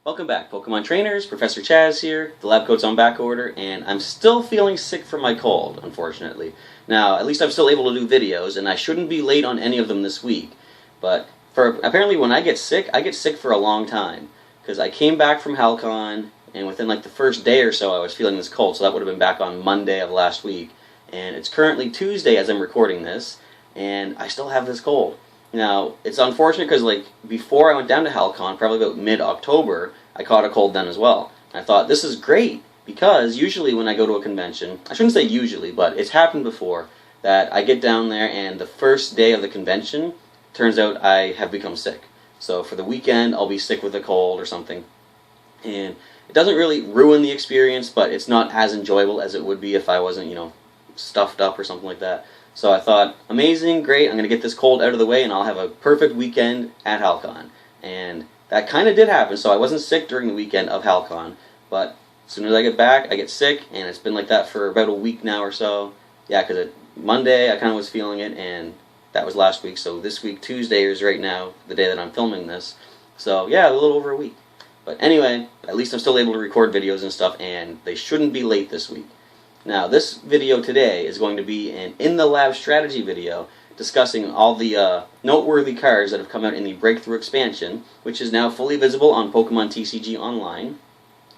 Welcome back, Pokemon trainers. Professor Chaz here. The lab coat's on back order, and I'm still feeling sick from my cold, unfortunately. Now, at least I'm still able to do videos, and I shouldn't be late on any of them this week. But apparently when I get sick for a long time. Because I came back from HalCon, and within like the first day or so I was feeling this cold, so that would have been back on Monday of last week. And it's currently Tuesday as I'm recording this, and I still have this cold. Now, it's unfortunate because, like, before I went down to HalCon, probably about mid-October, I caught a cold then as well. I thought, this is great, because usually when I go to a convention, I shouldn't say usually, but it's happened before, that I get down there and the first day of the convention, turns out I have become sick. So for the weekend, I'll be sick with a cold or something. And it doesn't really ruin the experience, but it's not as enjoyable as it would be if I wasn't, stuffed up or something like that. So I thought, amazing, great, I'm going to get this cold out of the way and I'll have a perfect weekend at HalCon. And that kind of did happen, so I wasn't sick during the weekend of HalCon, but as soon as I get back, I get sick, and it's been like that for about a week now or so. Yeah, because Monday I kind of was feeling it, and that was last week, so this week, Tuesday, is right now, the day that I'm filming this. So yeah, a little over a week. But anyway, at least I'm still able to record videos and stuff, and they shouldn't be late this week. Now, this video today is going to be an In the Lab strategy video discussing all the noteworthy cards that have come out in the Breakthrough expansion, which is now fully visible on Pokemon TCG Online.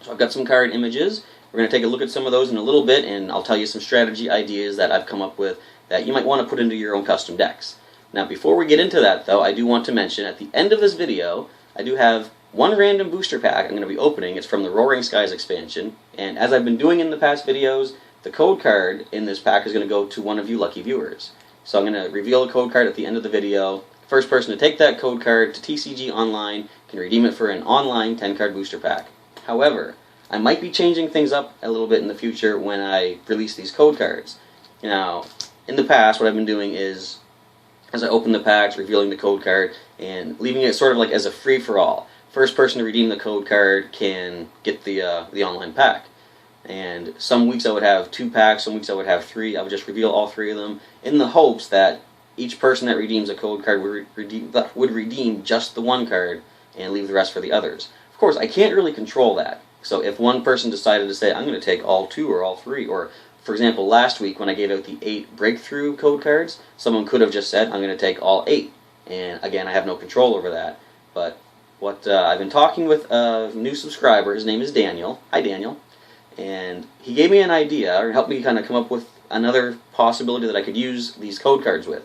So I've got some card images. We're going to take a look at some of those in a little bit, and I'll tell you some strategy ideas that I've come up with that you might want to put into your own custom decks. Now, before we get into that, though, I do want to mention at the end of this video, I do have one random booster pack I'm going to be opening. It's from the Roaring Skies expansion, and as I've been doing in the past videos, the code card in this pack is going to go to one of you lucky viewers. So I'm going to reveal a code card at the end of the video. First person to take that code card to TCG Online can redeem it for an online 10-card booster pack. However, I might be changing things up a little bit in the future when I release these code cards. Now, in the past, what I've been doing is, as I open the packs, revealing the code card, and leaving it sort of like as a free-for-all. First person to redeem the code card can get the online pack. And some weeks I would have 2 packs, some weeks I would have 3. I would just reveal all 3 of them in the hopes that each person that redeems a code card would redeem just the one card and leave the rest for the others. Of course, I can't really control that. So if one person decided to say, I'm going to take all 2 or all 3, or for example, last week when I gave out the 8 Breakthrough code cards, someone could have just said, I'm going to take all 8. And again, I have no control over that. But what I've been talking with a new subscriber, his name is Daniel. Hi, Daniel. And he gave me an idea, or helped me kind of come up with another possibility that I could use these code cards with.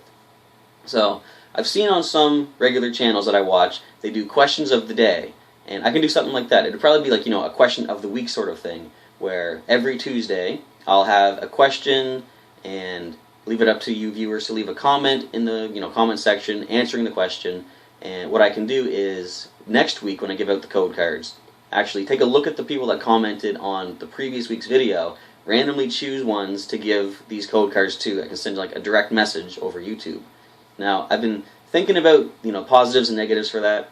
So, I've seen on some regular channels that I watch, they do questions of the day. And I can do something like that. It'd probably be like, a question of the week sort of thing, where every Tuesday, I'll have a question and leave it up to you viewers to leave a comment in the, comment section, answering the question. And what I can do is, next week when I give out the code cards, actually take a look at the people that commented on the previous week's video, randomly choose ones to give these code cards to. I can send like a direct message over YouTube. Now, I've been thinking about, positives and negatives for that.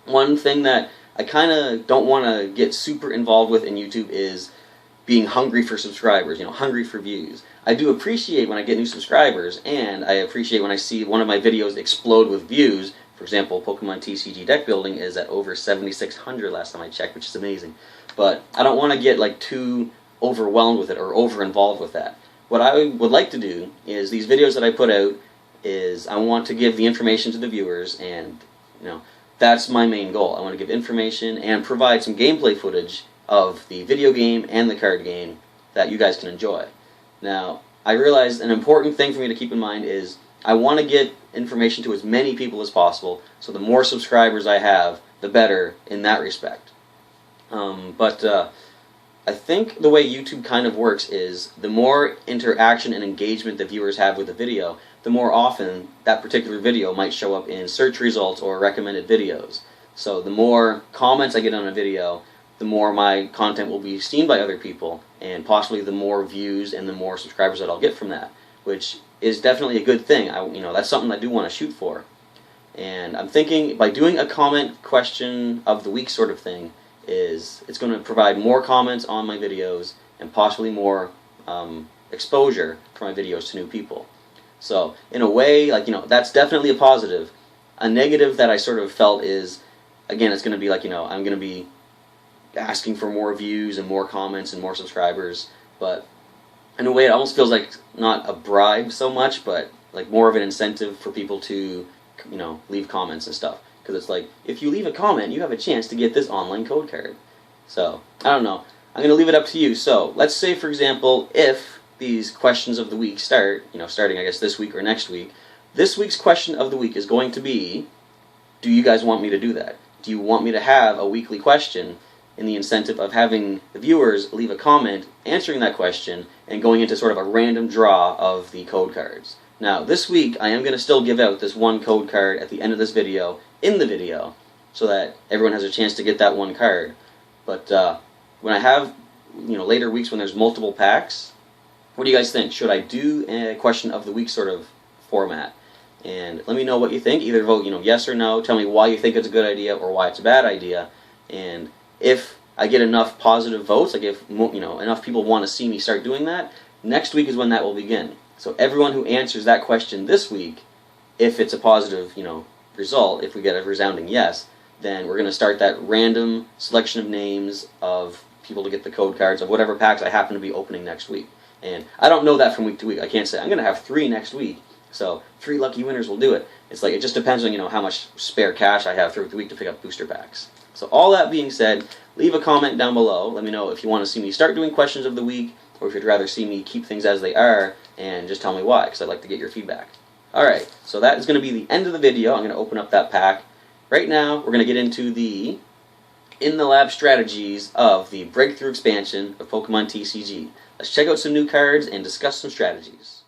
One thing that I kind of don't want to get super involved with in YouTube is being hungry for subscribers, hungry for views. I do appreciate when I get new subscribers, and I appreciate when I see one of my videos explode with views. For example, Pokemon TCG deck building is at over 7,600 last time I checked, which is amazing. But I don't want to get like too overwhelmed with it or over-involved with that. What I would like to do is these videos that I put out is I want to give the information to the viewers, and that's my main goal. I want to give information and provide some gameplay footage of the video game and the card game that you guys can enjoy. Now, I realize an important thing for me to keep in mind is I want to get information to as many people as possible, so the more subscribers I have, the better in that respect. I think the way YouTube kind of works is the more interaction and engagement the viewers have with the video, the more often that particular video might show up in search results or recommended videos. So the more comments I get on a video, the more my content will be seen by other people, and possibly the more views and the more subscribers that I'll get from that, which is definitely a good thing. That's something I do want to shoot for. And I'm thinking by doing a comment question of the week sort of thing, it's going to provide more comments on my videos and possibly more exposure for my videos to new people. So in a way, that's definitely a positive. A negative that I sort of felt is, again, it's going to be like, I'm going to be asking for more views and more comments and more subscribers, but in a way it almost feels like not a bribe so much, but like more of an incentive for people to, you know, leave comments and stuff. Because it's like, if you leave a comment, you have a chance to get this online code card. So, I don't know. I'm going to leave it up to you. So, let's say, for example, if these questions of the week start, you know, starting, I guess, this week or next week, this week's question of the week is going to be, do you guys want me to do that? Do you want me to have a weekly question in the incentive of having the viewers leave a comment answering that question and going into sort of a random draw of the code cards? Now, this week, I am going to still give out this one code card at the end of this video, in the video, so that everyone has a chance to get that one card. But when I have, you know, later weeks when there's multiple packs, what do you guys think? Should I do a question of the week sort of format? And let me know what you think. Either vote, you know, yes or no. Tell me why you think it's a good idea or why it's a bad idea. And if I get enough positive votes, like if, you know, enough people want to see me start doing that, next week is when that will begin. So everyone who answers that question this week, if it's a positive, you know, result, if we get a resounding yes, then we're going to start that random selection of names of people to get the code cards of whatever packs I happen to be opening next week. And I don't know that from week to week. I can't say I'm going to have 3 next week, so 3 lucky winners will do it. It's like, it just depends on, you know, how much spare cash I have throughout the week to pick up booster packs. So all that being said, leave a comment down below. Let me know if you want to see me start doing questions of the week, or if you'd rather see me keep things as they are, and just tell me why, because I'd like to get your feedback. Alright, so that is going to be the end of the video. I'm going to open up that pack. Right now, we're going to get into the in-the-lab strategies of the breakthrough expansion of Pokemon TCG. Let's check out some new cards and discuss some strategies.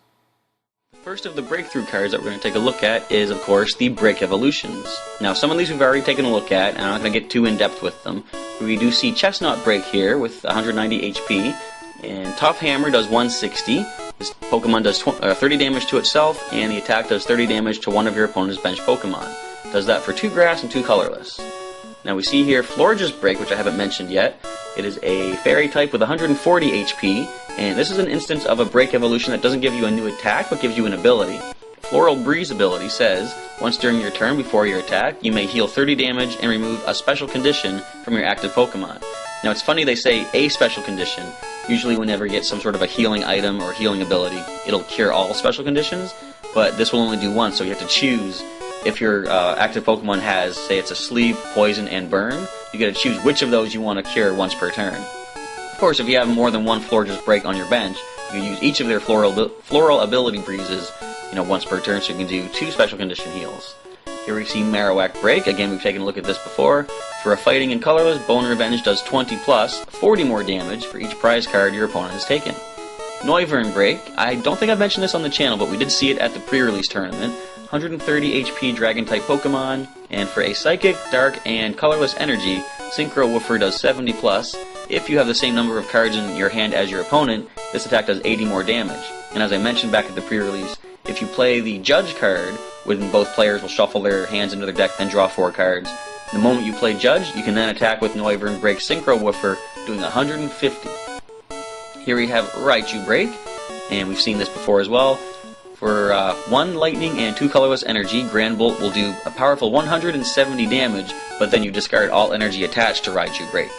The first of the breakthrough cards that we're going to take a look at is, of course, the Break Evolutions. Now, some of these we've already taken a look at, and I'm not going to get too in-depth with them. We do see Chestnut Break here with 190 HP, and Tough Hammer does 160. This Pokemon does 30 damage to itself, and the attack does 30 damage to one of your opponent's bench Pokemon. Does that for 2 grass and 2 colorless. Now we see here Florges Break, which I haven't mentioned yet. It is a fairy type with 140 HP, and this is an instance of a break evolution that doesn't give you a new attack, but gives you an ability. Floral Breeze ability says, once during your turn before your attack, you may heal 30 damage and remove a special condition from your active Pokemon. Now it's funny they say a special condition. Usually whenever you get some sort of a healing item or healing ability, it'll cure all special conditions, but this will only do one, so you have to choose. If your active Pokemon has, say it's a Sleep, Poison, and Burn, you gotta choose which of those you want to cure once per turn. Of course, if you have more than one Florges Break on your bench, you can use each of their floral ability breezes, you know, once per turn, so you can do 2 special condition heals. Here we see Marowak Break. Again, we've taken a look at this before. For a fighting and colorless, Bone Revenge does 20 plus, 40 more damage for each prize card your opponent has taken. Noivern Break. I don't think I've mentioned this on the channel, but we did see it at the pre-release tournament. 130 HP Dragon-type Pokemon, and for a Psychic, Dark, and Colorless Energy, Synchro Woofer does 70 plus. If you have the same number of cards in your hand as your opponent, this attack does 80 more damage. And as I mentioned back at the pre-release, if you play the Judge card, when both players will shuffle their hands into their deck and draw 4 cards, the moment you play Judge, you can then attack with Noivern Break Synchro Woofer, doing 150. Here we have Raichu Break, and we've seen this before as well. For 1 Lightning and 2 Colorless Energy, Grand Bolt will do a powerful 170 damage, but then you discard all energy attached to Raichu Break.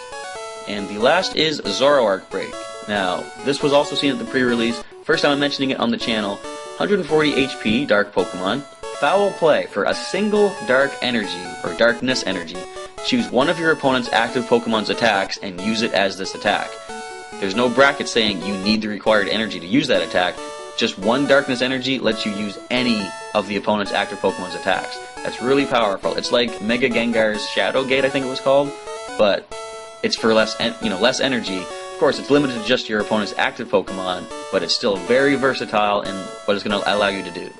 And the last is Zoroark Break. Now, this was also seen at the pre-release. First time I'm mentioning it on the channel. 140 HP, Dark Pokemon. Foul Play. For a single Dark Energy, or Darkness Energy, choose one of your opponent's active Pokemon's attacks and use it as this attack. There's no bracket saying you need the required energy to use that attack. Just 1 Darkness Energy lets you use any of the opponent's active Pokemon's attacks. That's really powerful. It's like Mega Gengar's Shadow Gate, I think it was called, but it's for less energy. Of course, it's limited to just your opponent's active Pokemon, but it's still very versatile in what it's going to allow you to do.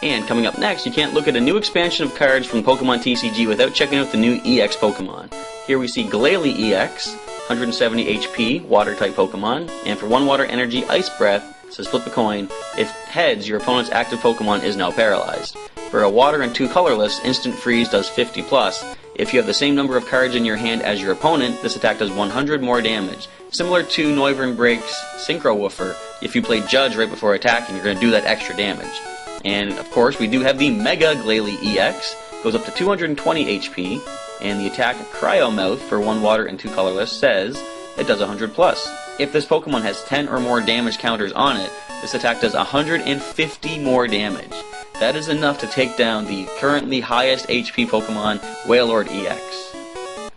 And coming up next, you can't look at a new expansion of cards from Pokemon TCG without checking out the new EX Pokemon. Here we see Glalie EX, 170 HP, Water-type Pokemon, and for 1 Water Energy, Ice Breath, says flip a coin. If heads, your opponent's active Pokemon is now paralyzed. For a Water and 2 colorless, Instant Freeze does 50 plus. If you have the same number of cards in your hand as your opponent, this attack does 100 more damage. Similar to Noivern Break's Synchro Woofer, if you play Judge right before attacking, you're going to do that extra damage. And of course, we do have the Mega Glalie EX, goes up to 220 HP, and the attack Cryo Mouth for 1 water and 2 colorless says it does 100 plus. If this Pokemon has 10 or more damage counters on it, this attack does 150 more damage. That is enough to take down the currently highest HP Pokemon, Wailord EX.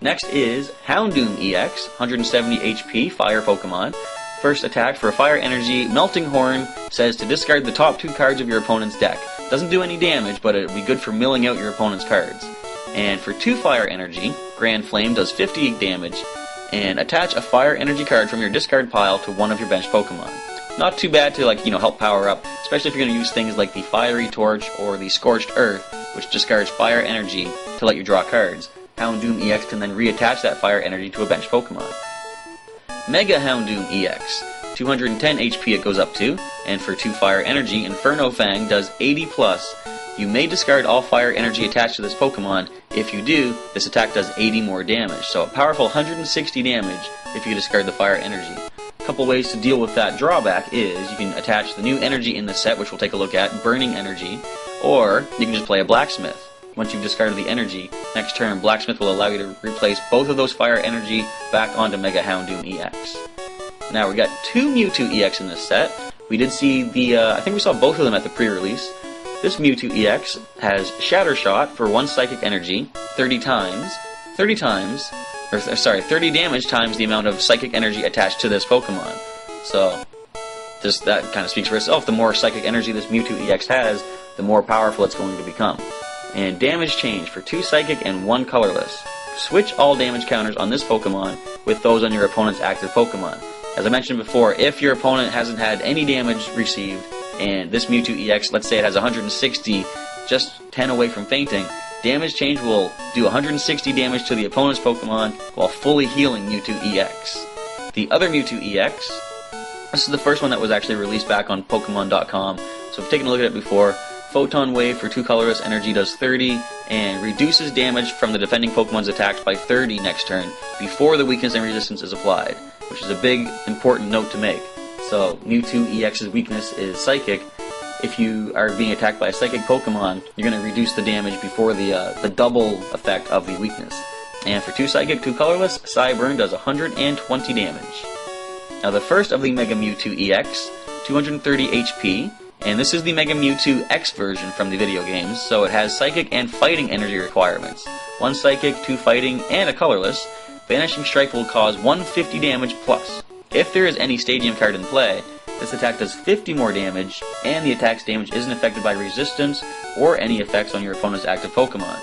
Next is Houndoom EX, 170 HP Fire Pokemon. First attack for Fire Energy, Melting Horn says to discard the top 2 cards of your opponent's deck. Doesn't do any damage, but it'll be good for milling out your opponent's cards. And for 2 Fire Energy, Grand Flame does 50 damage, and attach a Fire Energy card from your discard pile to one of your bench Pokemon. Not too bad to help power up, especially if you're going to use things like the Fiery Torch or the Scorched Earth, which discards Fire Energy to let you draw cards. Houndoom EX can then reattach that Fire Energy to a bench Pokemon. Mega Houndoom EX, 210 HP it goes up to, and for 2 Fire Energy, Inferno Fang does 80 plus. You may discard all Fire Energy attached to this Pokemon. If you do, this attack does 80 more damage, so a powerful 160 damage if you discard the Fire Energy. A couple ways to deal with that drawback is you can attach the new energy in the set, which we'll take a look at, Burning Energy, or you can just play a Blacksmith. Once you've discarded the energy, next turn Blacksmith will allow you to replace both of those Fire Energy back onto Mega Houndoom EX. Now we got 2 Mewtwo EX in this set. We did see I think we saw both of them at the pre-release. This Mewtwo EX has Shatter Shot for 1 Psychic Energy, 30 damage times the amount of Psychic Energy attached to this Pokemon. So, that kind of speaks for itself. The more Psychic Energy this Mewtwo EX has, the more powerful it's going to become. And damage change for 2 Psychic and 1 colorless. Switch all damage counters on this Pokemon with those on your opponent's active Pokemon. As I mentioned before, if your opponent hasn't had any damage received, and this Mewtwo EX, let's say it has 160, just 10 away from fainting, damage change will do 160 damage to the opponent's Pokemon while fully healing Mewtwo EX. The other Mewtwo EX, this is the first one that was actually released back on Pokemon.com, so I've taken a look at it before. Photon Wave for 2 colorless energy does 30, and reduces damage from the defending Pokemon's attacks by 30 next turn, before the weakness and resistance is applied, which is a big, important note to make. So, Mewtwo EX's weakness is Psychic. If you are being attacked by a Psychic Pokemon, you're going to reduce the damage before the double effect of the weakness. And for 2 Psychic, 2 colorless, Psyburn does 120 damage. Now the first of the Mega Mewtwo EX, 230 HP, and this is the Mega Mewtwo X version from the video games, so it has Psychic and Fighting energy requirements. 1 Psychic, 2 Fighting, and a colorless. Vanishing Strike will cause 150 damage plus. If there is any Stadium card in play, this attack does 50 more damage, and the attack's damage isn't affected by resistance or any effects on your opponent's active Pokemon.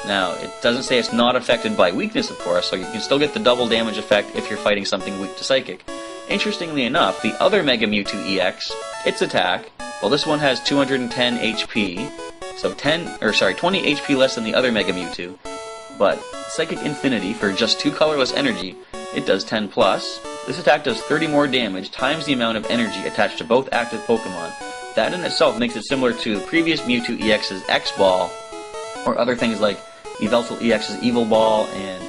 Now, it doesn't say it's not affected by weakness, of course, so you can still get the double damage effect if you're fighting something weak to Psychic. Interestingly enough, the other Mega Mewtwo EX, its attack, well, this one has 210 HP, so 20 HP less than the other Mega Mewtwo, but Psychic Infinity for just 2 colorless energy, it does 10 plus. This attack does 30 more damage times the amount of energy attached to both active Pokemon. That in itself makes it similar to the previous Mewtwo EX's X-Ball, or other things like Yveltal EX's Evil Ball, and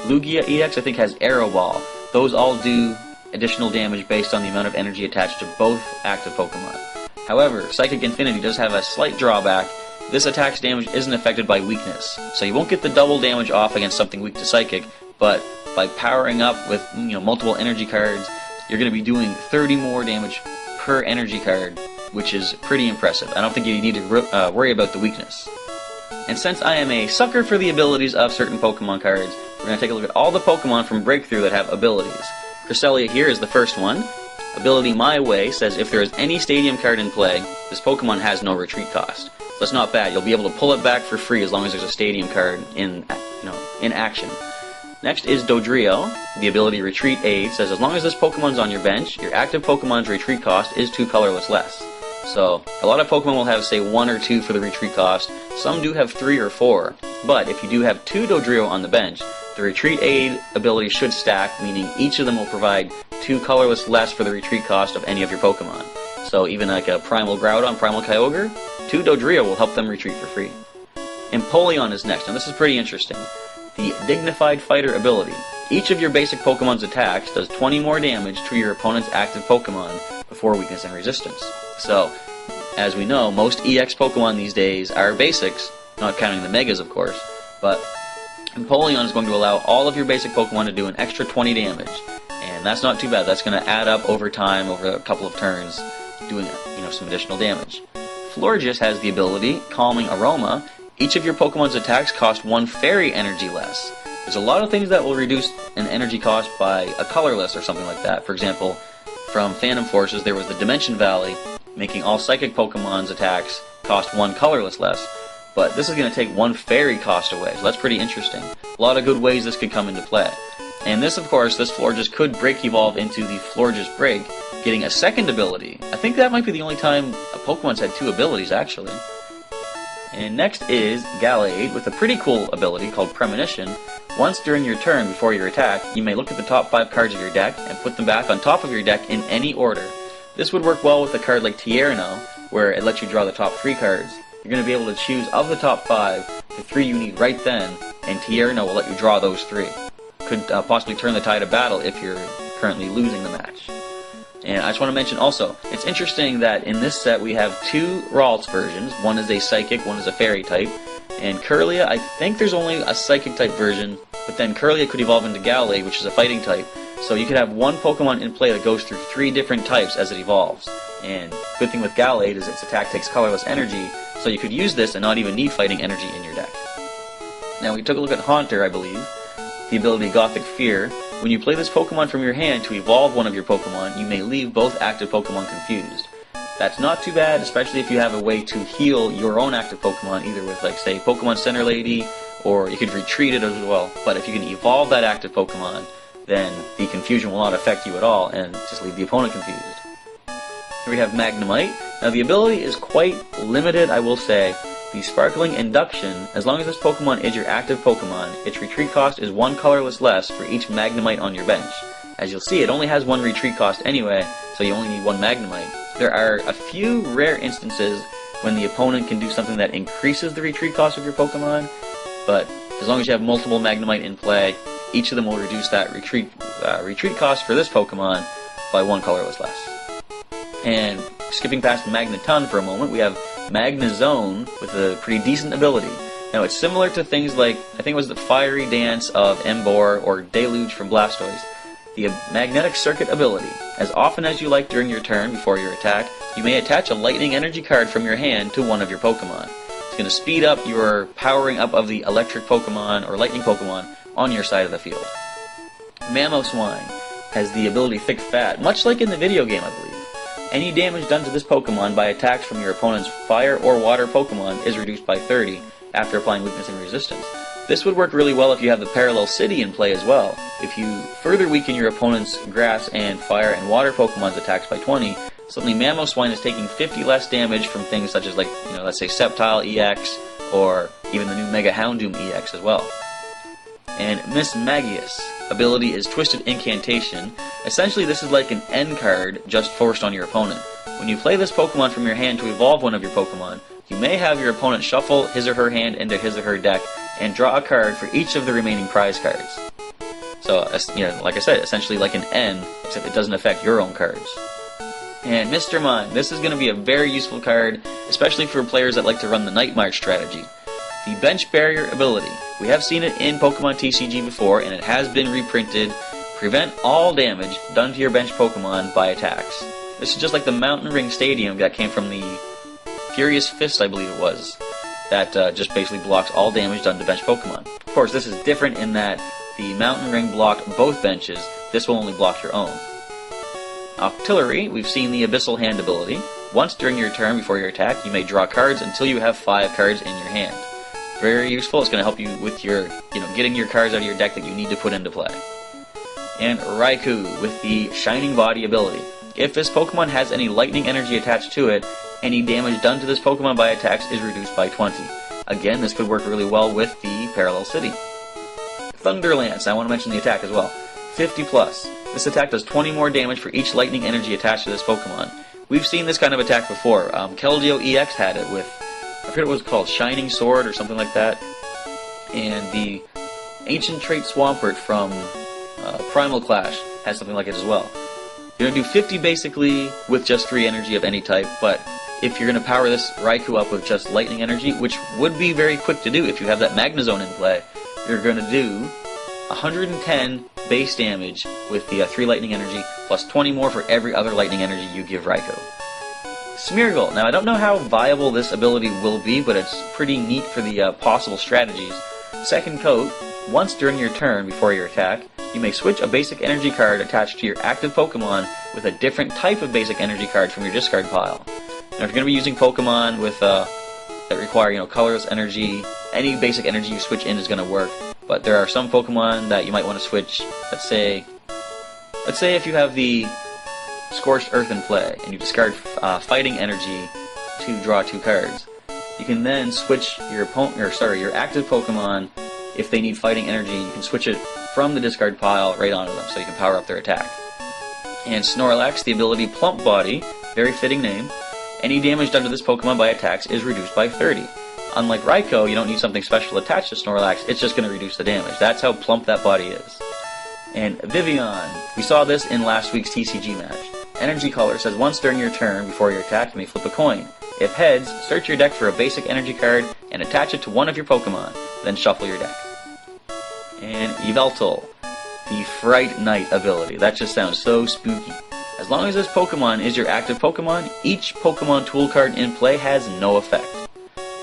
Lugia EX I think has Arrow Ball. Those all do additional damage based on the amount of energy attached to both active Pokemon. However, Psychic Infinity does have a slight drawback. This attack's damage isn't affected by weakness, so you won't get the double damage off against something weak to Psychic, but by powering up with multiple energy cards, you're going to be doing 30 more damage per energy card, which is pretty impressive. I don't think you need to worry about the weakness. And since I am a sucker for the abilities of certain Pokemon cards, we're going to take a look at all the Pokemon from Breakthrough that have abilities. Cresselia here is the first one. Ability My Way says if there is any Stadium card in play, this Pokemon has no retreat cost. So that's not bad. You'll be able to pull it back for free as long as there's a Stadium card in action. Next is Dodrio. The ability Retreat Aid says as long as this Pokemon's on your bench, your active Pokemon's retreat cost is 2 colorless less. So, a lot of Pokemon will have, say, 1 or 2 for the retreat cost. Some do have 3 or 4. But if you do have 2 Dodrio on the bench, the Retreat Aid ability should stack, meaning each of them will provide 2 colorless less for the retreat cost of any of your Pokemon. So even like a Primal Groudon, Primal Kyogre, 2 Dodrio will help them retreat for free. Empoleon is next, and this is pretty interesting. The Dignified Fighter ability. Each of your basic Pokemon's attacks does 20 more damage to your opponent's active Pokemon before weakness and resistance. So, as we know, most EX Pokemon these days are basics, not counting the Megas of course, but Empoleon is going to allow all of your basic Pokemon to do an extra 20 damage, and that's not too bad. That's going to add up over time, over a couple of turns, doing some additional damage. Florges has the ability, Calming Aroma. Each of your Pokemon's attacks cost 1 fairy energy less. There's a lot of things that will reduce an energy cost by a colorless or something like that. For example, from Phantom Forces there was the Dimension Valley, making all psychic Pokemon's attacks cost 1 colorless less. But this is going to take 1 fairy cost away, so that's pretty interesting. A lot of good ways this could come into play. And this, of course, this Florges could Break Evolve into the Florges Break, getting a second ability. I think that might be the only time a Pokemon's had 2 abilities, actually. And next is Gallade, with a pretty cool ability called Premonition. Once during your turn, before your attack, you may look at the top 5 cards of your deck and put them back on top of your deck in any order. This would work well with a card like Tierno, where it lets you draw the top 3 cards. You're going to be able to choose of the top 5 the 3 you need right then, and Tierno will let you draw those 3. Could possibly turn the tide of battle if you're currently losing the match. And I just want to mention also, it's interesting that in this set we have 2 Ralts versions. One is a Psychic, one is a Fairy type. And Kirlia, I think there's only a Psychic type version, but then Kirlia could evolve into Gallade, which is a Fighting type. So you could have one Pokemon in play that goes through 3 different types as it evolves. And good thing with Gallade is its attack takes colorless energy, so you could use this and not even need fighting energy in your deck. Now we took a look at Haunter, I believe. The ability Gothic Fear. When you play this Pokemon from your hand to evolve one of your Pokemon, you may leave both active Pokemon confused. That's not too bad, especially if you have a way to heal your own active Pokemon, either with, like, say, Pokemon Center Lady, or you could retreat it as well. But if you can evolve that active Pokemon, then the confusion will not affect you at all, and just leave the opponent confused. Here we have Magnemite. Now the ability is quite limited, I will say. The Sparkling Induction, as long as this Pokemon is your active Pokemon, its retreat cost is 1 colorless less for each Magnemite on your bench. As you'll see, it only has 1 retreat cost anyway, so you only need 1 Magnemite. There are a few rare instances when the opponent can do something that increases the retreat cost of your Pokemon, but as long as you have multiple Magnemite in play, each of them will reduce that retreat cost for this Pokemon by 1 colorless less. And skipping past Magneton for a moment, we have Magnezone with a pretty decent ability. Now it's similar to things like, I think it was the Fiery Dance of Emboar or Deluge from Blastoise. The Magnetic Circuit ability. As often as you like during your turn before your attack, you may attach a Lightning Energy card from your hand to one of your Pokemon. It's going to speed up your powering up of the Electric Pokemon or Lightning Pokemon on your side of the field. Mamoswine has the ability Thick Fat, much like in the video game, I believe. Any damage done to this Pokemon by attacks from your opponent's Fire or Water Pokemon is reduced by 30 after applying Weakness and Resistance. This would work really well if you have the Parallel City in play as well. If you further weaken your opponent's Grass and Fire and Water Pokemon's attacks by 20, suddenly Mamoswine is taking 50 less damage from things such as, like, let's say Sceptile EX, or even the new Mega Houndoom EX as well. And Miss Magius ability is Twisted Incantation. Essentially, this is like an end card just forced on your opponent. When you play this Pokemon from your hand to evolve one of your Pokemon, you may have your opponent shuffle his or her hand into his or her deck and draw a card for each of the remaining prize cards. So, like I said, essentially like an N, except it doesn't affect your own cards. And Mr. Mime, this is going to be a very useful card, especially for players that like to run the Night March strategy. The Bench Barrier ability. We have seen it in Pokemon TCG before, and it has been reprinted. Prevent all damage done to your bench Pokemon by attacks. This is just like the Mountain Ring Stadium that came from the Furious Fist, I believe it was, that just basically blocks all damage done to bench Pokemon. Of course, this is different in that the Mountain Ring blocked both benches. This will only block your own. Octillery, we've seen the Abyssal Hand ability. Once during your turn before your attack, you may draw cards until you have 5 cards in your hand. Very useful. It's going to help you with your, getting your cards out of your deck that you need to put into play. And Raikou with the Shining Body ability. If this Pokemon has any lightning energy attached to it, any damage done to this Pokemon by attacks is reduced by 20. Again, this could work really well with the Parallel City. Thunderlance, I want to mention the attack as well. 50 plus. This attack does 20 more damage for each lightning energy attached to this Pokemon. We've seen this kind of attack before. Keldeo EX had it with, I forget what it was called, Shining Sword or something like that. And the Ancient Trait Swampert from Primal Clash has something like it as well. You're going to do 50 basically with just 3 energy of any type, but if you're going to power this Raikou up with just lightning energy, which would be very quick to do if you have that Magnezone in play, you're going to do 110 base damage with the 3 lightning energy, plus 20 more for every other lightning energy you give Raikou. Smeargle. Now I don't know how viable this ability will be, but it's pretty neat for the possible strategies. Second coat, once during your turn before your attack, you may switch a basic energy card attached to your active Pokemon with a different type of basic energy card from your discard pile. Now if you're going to be using Pokemon with that require colorless energy, any basic energy you switch in is going to work, but there are some Pokemon that you might want to switch. Let's say if you have the Scorched Earth in play, and you discard fighting energy to draw 2 cards. You can then switch your active Pokemon. If they need fighting energy, you can switch it from the discard pile right onto them, so you can power up their attack. And Snorlax, the ability Plump Body, very fitting name. Any damage done to this Pokemon by attacks is reduced by 30. Unlike Raikou, you don't need something special attached to Snorlax. It's just going to reduce the damage. That's how plump that body is. And Vivian, we saw this in last week's TCG match. Energy Color says once during your turn before your attack, you may flip a coin. If heads, search your deck for a basic energy card and attach it to one of your Pokemon, then shuffle your deck. And Yveltal, the Fright Night ability. That just sounds so spooky. As long as this Pokemon is your active Pokemon, each Pokemon tool card in play has no effect.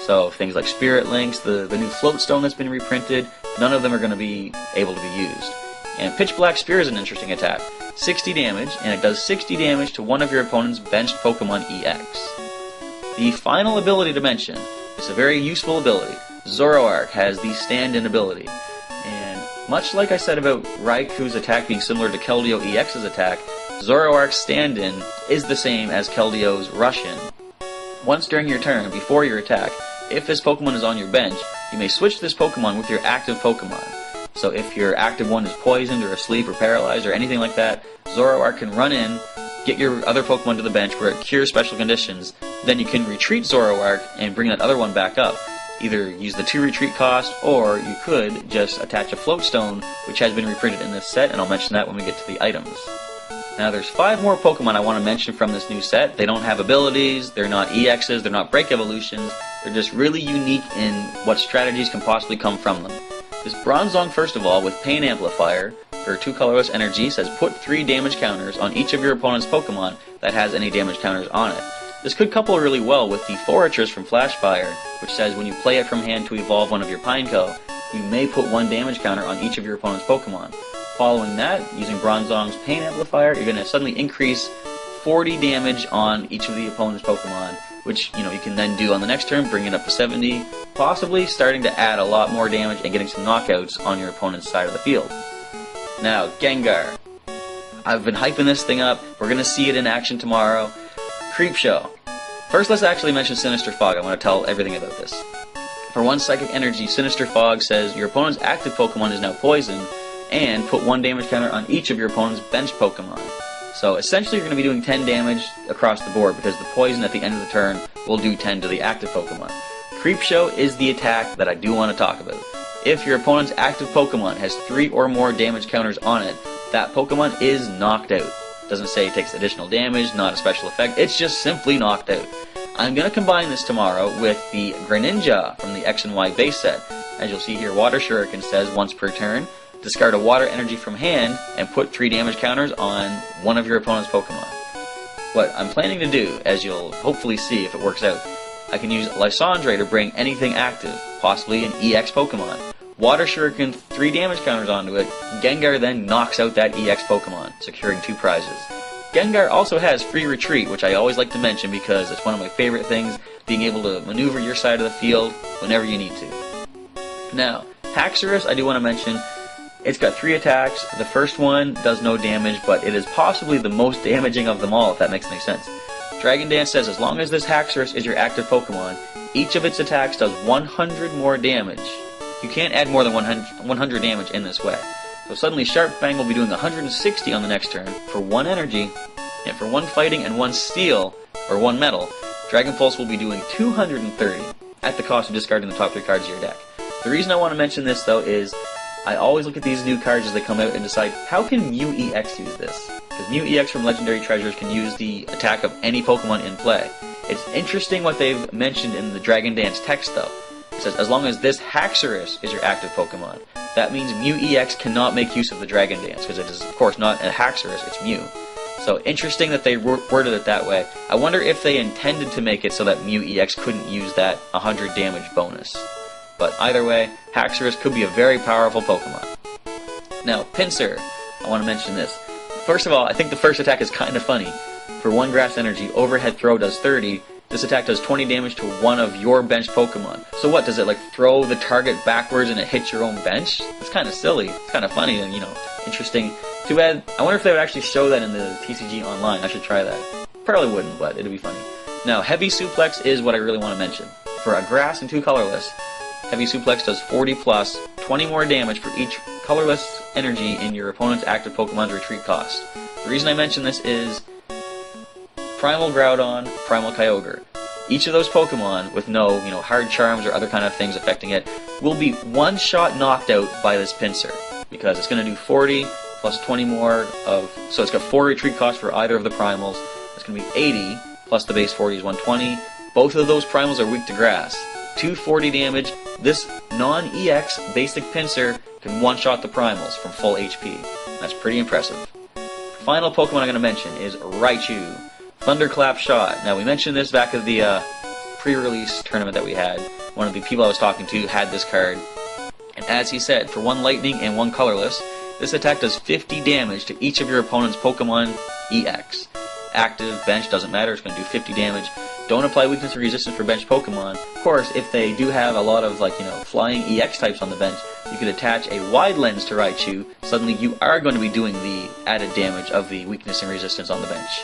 So things like Spirit Links, the new Float Stone that's been reprinted, none of them are going to be able to be used. And Pitch Black Spear is an interesting attack. 60 damage, and it does 60 damage to one of your opponent's benched Pokémon-EX. The final ability to mention is a very useful ability. Zoroark has the stand-in ability. And much like I said about Raikou's attack being similar to Keldeo EX's attack, Zoroark's stand-in is the same as Keldeo's rush-in. Once during your turn, before your attack, if this Pokemon is on your bench, you may switch this Pokemon with your active Pokemon. So if your active one is poisoned or asleep or paralyzed or anything like that, Zoroark can run in, get your other Pokemon to the bench where it cures special conditions, then you can retreat Zoroark and bring that other one back up. Either use the 2 retreat cost, or you could just attach a Float Stone, which has been reprinted in this set, and I'll mention that when we get to the items. Now there's 5 more Pokemon I want to mention from this new set. They don't have abilities, they're not EXs, they're not Break Evolutions, they're just really unique in what strategies can possibly come from them. This Bronzong, first of all, with Pain Amplifier, for 2 colorless energy, says put 3 damage counters on each of your opponent's Pokemon that has any damage counters on it. This could couple really well with the Foragers from Flashfire, which says when you play it from hand to evolve one of your Pineco, you may put 1 damage counter on each of your opponent's Pokemon. Following that, using Bronzong's Pain Amplifier, you're going to suddenly increase 40 damage on each of the opponent's Pokemon, which you can then do on the next turn, bring it up to 70, possibly starting to add a lot more damage and getting some knockouts on your opponent's side of the field. Now, Gengar. I've been hyping this thing up. We're going to see it in action tomorrow. Creepshow. First, let's actually mention Sinister Fog. I want to tell everything about this. For 1 psychic energy, Sinister Fog says your opponent's active Pokemon is now poisoned, and put 1 damage counter on each of your opponent's bench Pokemon. So essentially you're going to be doing 10 damage across the board, because the poison at the end of the turn will do 10 to the active Pokemon. Creepshow is the attack that I do want to talk about. If your opponent's active Pokemon has 3 or more damage counters on it, that Pokemon is knocked out. It doesn't say it takes additional damage, not a special effect, it's just simply knocked out. I'm going to combine this tomorrow with the Greninja from the X and Y base set. As you'll see here, Water Shuriken says once per turn, discard a water energy from hand and put 3 damage counters on one of your opponent's Pokemon. What I'm planning to do, as you'll hopefully see if it works out, I can use Lysandre to bring anything active, possibly an EX Pokemon. Water Shuriken 3 damage counters onto it, Gengar then knocks out that EX Pokemon, securing 2 prizes. Gengar also has free retreat, which I always like to mention because it's one of my favorite things, being able to maneuver your side of the field whenever you need to. Now, Haxorus, I do want to mention, it's got 3 attacks. The first one does no damage, but it is possibly the most damaging of them all, if that makes any sense. Dragon Dance says as long as this Haxorus is your active Pokemon, each of its attacks does 100 more damage. You can't add more than 100 damage in this way. So suddenly Sharp Fang will be doing 160 on the next turn for 1 energy, and for 1 fighting and 1 steel, or 1 metal, Dragon Pulse will be doing 230 at the cost of discarding the top 3 cards of your deck. The reason I want to mention this though is I always look at these new cards as they come out and decide how can Mew-EX use this? Because Mew-EX from Legendary Treasures can use the attack of any Pokemon in play. It's interesting what they've mentioned in the Dragon Dance text though. It says, as long as this Haxorus is your active Pokemon. That means Mew-EX cannot make use of the Dragon Dance, because it is, of course, not a Haxorus, it's Mew. So, interesting that they worded it that way. I wonder if they intended to make it so that Mew-EX couldn't use that 100 damage bonus. But either way, Haxorus could be a very powerful Pokemon. Now, Pinsir. I want to mention this. First of all, I think the first attack is kind of funny. For 1 Grass Energy, Overhead Throw does 30. This attack does 20 damage to one of your bench Pokemon. So what, does it like throw the target backwards and it hits your own bench? It's kind of silly. It's kind of funny and, interesting. Too bad. I wonder if they would actually show that in the TCG Online. I should try that. Probably wouldn't, but it'd be funny. Now, Heavy Suplex is what I really want to mention. For a Grass and 2 Colorless, Heavy Suplex does 40 plus, 20 more damage for each colorless energy in your opponent's active Pokemon's retreat cost. The reason I mention this is Primal Groudon, Primal Kyogre. Each of those Pokemon with no, hard charms or other kind of things affecting it will be one-shot knocked out by this Pinsir, because it's going to do 40 plus 20 more of, so it's got 4 retreat costs for either of the Primals. It's going to be 80 plus the base 40 is 120. Both of those Primals are weak to Grass. 240 damage. This non-EX basic Pinsir can one-shot the Primals from full HP. That's pretty impressive. Final Pokemon I'm going to mention is Raichu. Thunderclap Shot. Now, we mentioned this back at the pre-release tournament that we had. One of the people I was talking to had this card. And as he said, for 1 Lightning and 1 Colorless, this attack does 50 damage to each of your opponent's Pokemon EX. Active, bench, doesn't matter, it's going to do 50 damage. Don't apply weakness or resistance for bench Pokemon. Of course, if they do have a lot of, flying EX types on the bench, you could attach a wide lens to Raichu. Suddenly you are going to be doing the added damage of the weakness and resistance on the bench.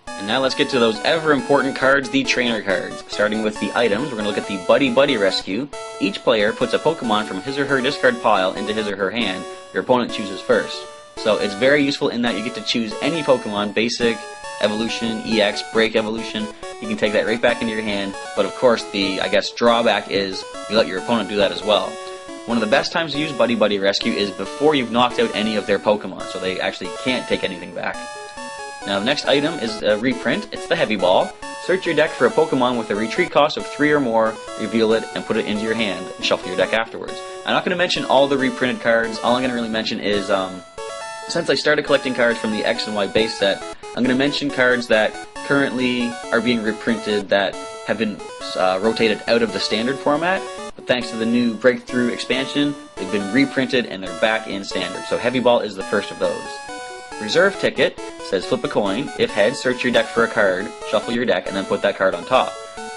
And now let's get to those ever-important cards, the trainer cards. Starting with the items, we're going to look at the Buddy Buddy Rescue. Each player puts a Pokemon from his or her discard pile into his or her hand. Your opponent chooses first. So it's very useful in that you get to choose any Pokemon, Basic, Evolution, EX, Break Evolution. You can take that right back into your hand, but of course the, drawback is you let your opponent do that as well. One of the best times to use Buddy Buddy Rescue is before you've knocked out any of their Pokemon, so they actually can't take anything back. Now the next item is a reprint. It's the Heavy Ball. Search your deck for a Pokemon with a retreat cost of 3 or more, reveal it, and put it into your hand, and shuffle your deck afterwards. I'm not going to mention all the reprinted cards. All I'm going to really mention is, since I started collecting cards from the X and Y base set, I'm going to mention cards that currently are being reprinted that have been rotated out of the standard format. But thanks to the new Breakthrough expansion, they've been reprinted and they're back in standard. So Heavy Ball is the first of those. Reserve Ticket says flip a coin. If heads, search your deck for a card, shuffle your deck, and then put that card on top.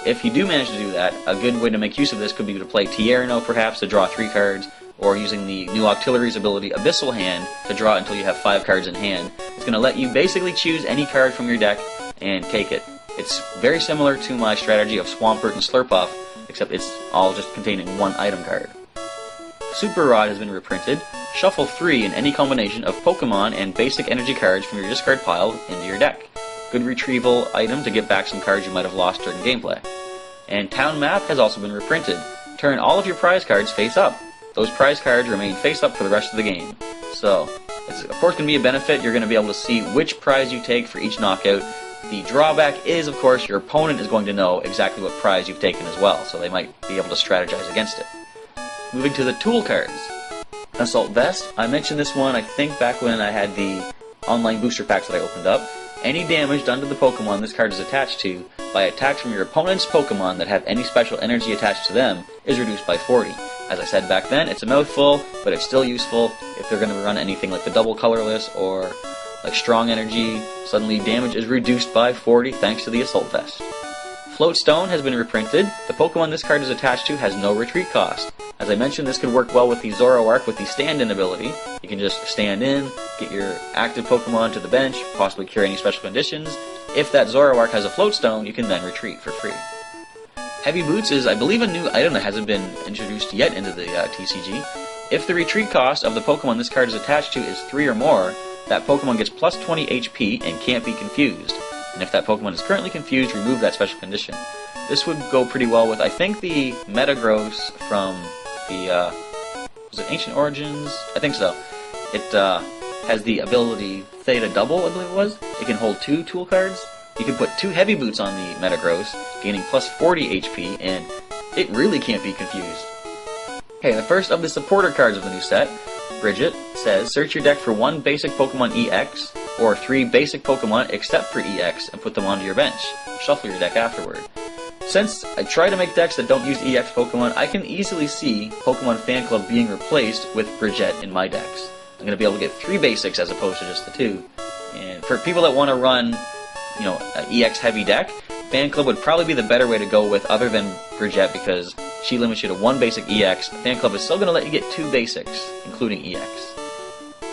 If you do manage to do that, a good way to make use of this could be to play Tierno perhaps to draw 3 cards, or using the new Octillery's ability Abyssal Hand to draw until you have 5 cards in hand. It's going to let you basically choose any card from your deck and take it. It's very similar to my strategy of Swampert and Slurpuff, except it's all just containing 1 item card. Super Rod has been reprinted. Shuffle 3 in any combination of Pokemon and basic energy cards from your discard pile into your deck. Good retrieval item to get back some cards you might have lost during gameplay. And Town Map has also been reprinted. Turn all of your prize cards face up. Those prize cards remain face up for the rest of the game. So, it's of course going to be a benefit. You're going to be able to see which prize you take for each knockout. The drawback is, of course, your opponent is going to know exactly what prize you've taken as well, so they might be able to strategize against it. Moving to the tool cards. Assault Vest. I mentioned this one, I think, back when I had the online booster packs that I opened up. Any damage done to the Pokemon this card is attached to by attacks from your opponent's Pokemon that have any special energy attached to them is reduced by 40. As I said back then, it's a mouthful, but it's still useful if they're going to run anything like the double colorless or like strong energy. Suddenly damage is reduced by 40 thanks to the Assault Vest. Float Stone has been reprinted. The Pokemon this card is attached to has no retreat cost. As I mentioned, this could work well with the Zoroark with the stand-in ability. You can just stand in, get your active Pokemon to the bench, possibly cure any special conditions. If that Zoroark has a Float Stone, you can then retreat for free. Heavy Boots is, I believe, a new item that hasn't been introduced yet into the TCG. If the retreat cost of the Pokemon this card is attached to is 3 or more, that Pokemon gets plus 20 HP and can't be confused. And if that Pokemon is currently confused, remove that special condition. This would go pretty well with, I think, the Metagross from the, was it Ancient Origins? I think so. It has the ability Theta Double, I believe it was. It can hold 2 tool cards. You can put 2 Heavy Boots on the Metagross, gaining plus 40 HP, and it really can't be confused. Okay, the first of the supporter cards of the new set, Bridget, says search your deck for 1 basic Pokemon EX, or 3 basic Pokemon except for EX, and put them onto your bench. Shuffle your deck afterward. Since I try to make decks that don't use EX Pokemon, I can easily see Pokemon Fan Club being replaced with Bridget in my decks. I'm going to be able to get 3 basics as opposed to just the 2. And for people that want to run, you know, an EX heavy deck, Fan Club would probably be the better way to go with other than Bridget, because she limits you to 1 basic EX. Fan Club is still going to let you get 2 basics, including EX.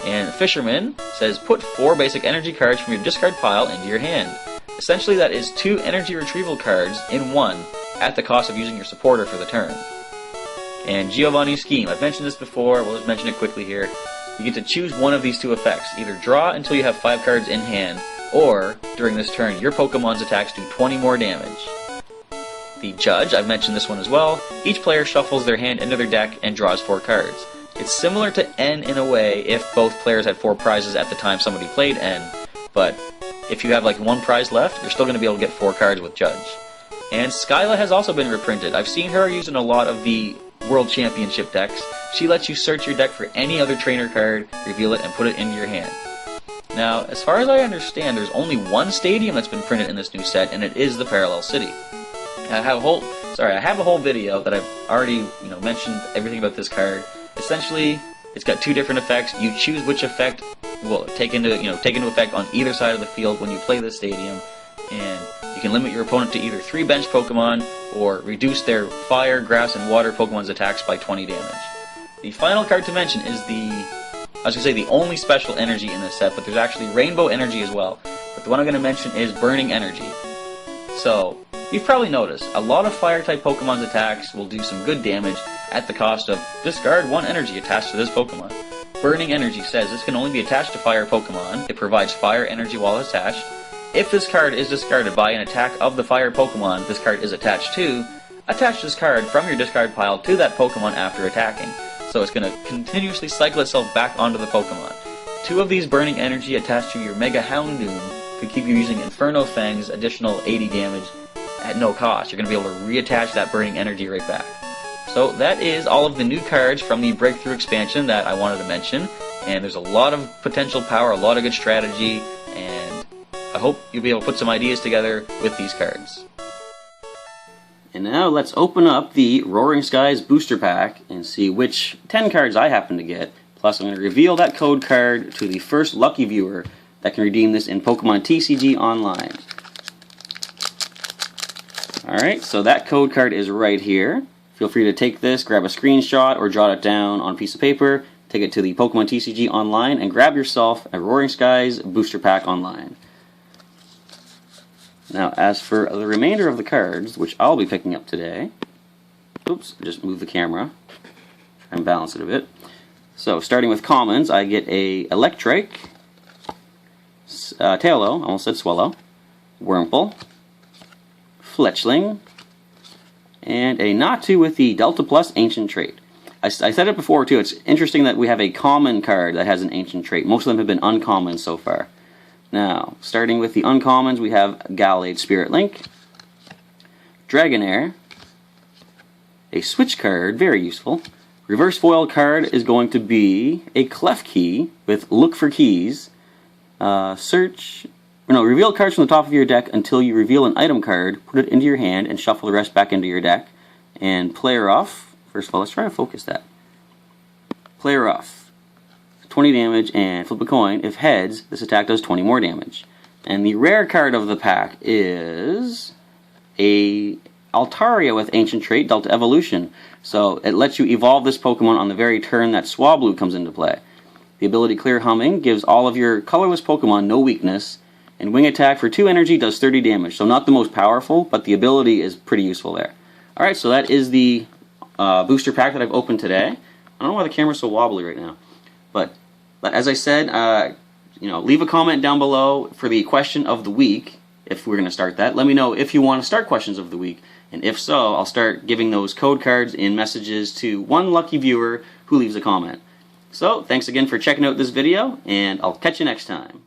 And Fisherman says put 4 basic energy cards from your discard pile into your hand. Essentially that is 2 energy retrieval cards in 1 at the cost of using your supporter for the turn. And Giovanni's Scheme, I've mentioned this before, we'll just mention it quickly here. You get to choose one of these 2 effects. Either draw until you have 5 cards in hand, or during this turn your Pokemon's attacks do 20 more damage. The Judge, I've mentioned this one as well. Each player shuffles their hand into their deck and draws 4 cards. It's similar to N in a way if both players had 4 prizes at the time somebody played N, but if you have like 1 prize left, you're still going to be able to get 4 cards with Judge. And Skyla has also been reprinted. I've seen her using a lot of the World Championship decks. She lets you search your deck for any other trainer card, reveal it, and put it into your hand. Now, as far as I understand, there's only 1 stadium that's been printed in this new set, and it is the Parallel City. I have a whole video that I've already, mentioned everything about this card. Essentially, it's got 2 different effects. You choose which effect will take into effect on either side of the field when you play this stadium, and you can limit your opponent to either 3 bench Pokemon or reduce their fire, grass, and water Pokemon's attacks by 20 damage. The final card to mention is the only special energy in this set, but there's actually Rainbow Energy as well. But the one I'm going to mention is Burning Energy. So, you've probably noticed, a lot of Fire-type Pokemon's attacks will do some good damage at the cost of discard 1 energy attached to this Pokemon. Burning Energy says this can only be attached to Fire Pokemon. It provides Fire Energy while attached. If this card is discarded by an attack of the Fire Pokemon this card is attached to, attach this card from your discard pile to that Pokemon after attacking. So it's going to continuously cycle itself back onto the Pokemon. 2 of these Burning Energy attached to your Mega Houndoom could keep you using Inferno Fang's additional 80 damage at no cost. You're going to be able to reattach that Burning Energy right back. So that is all of the new cards from the Breakthrough expansion that I wanted to mention. And there's a lot of potential power, a lot of good strategy, and I hope you'll be able to put some ideas together with these cards. And now let's open up the Roaring Skies booster pack and see which 10 cards I happen to get. Plus I'm going to reveal that code card to the first lucky viewer that can redeem this in Pokemon TCG Online. Alright, so that code card is right here. Feel free to take this, grab a screenshot, or jot it down on a piece of paper, take it to the Pokemon TCG Online, and grab yourself a Roaring Skies booster pack online. Now, as for the remainder of the cards, which I'll be picking up today, oops, just move the camera, try and balance it a bit. So, starting with commons, I get a Electrike, Tailo, almost said Swallow, Wurmple, Fletchling, and a Natu with the Delta Plus Ancient Trait. I said it before too, it's interesting that we have a common card that has an Ancient Trait. Most of them have been uncommon so far. Now, starting with the uncommons, we have Gallade Spirit Link, Dragonair, a switch card, very useful. Reverse foil card is going to be a Klefki with Look for Keys. Reveal cards from the top of your deck until you reveal an item card, put it into your hand, and shuffle the rest back into your deck. And player off, first of all, let's try to focus that. Player off, 20 damage, and flip a coin. If heads, this attack does 20 more damage. And the rare card of the pack is a Altaria with Ancient Trait, Delta Evolution. So it lets you evolve this Pokemon on the very turn that Swablu comes into play. The ability Clear Humming gives all of your colorless Pokemon no weakness, and Wing Attack for 2 energy does 30 damage. So not the most powerful, but the ability is pretty useful there. Alright, so that is the booster pack that I've opened today. I don't know why the camera's so wobbly right now. But as I said, leave a comment down below for the question of the week, if we're going to start that. Let me know if you want to start questions of the week. And if so, I'll start giving those code cards in messages to one lucky viewer who leaves a comment. So, thanks again for checking out this video, and I'll catch you next time.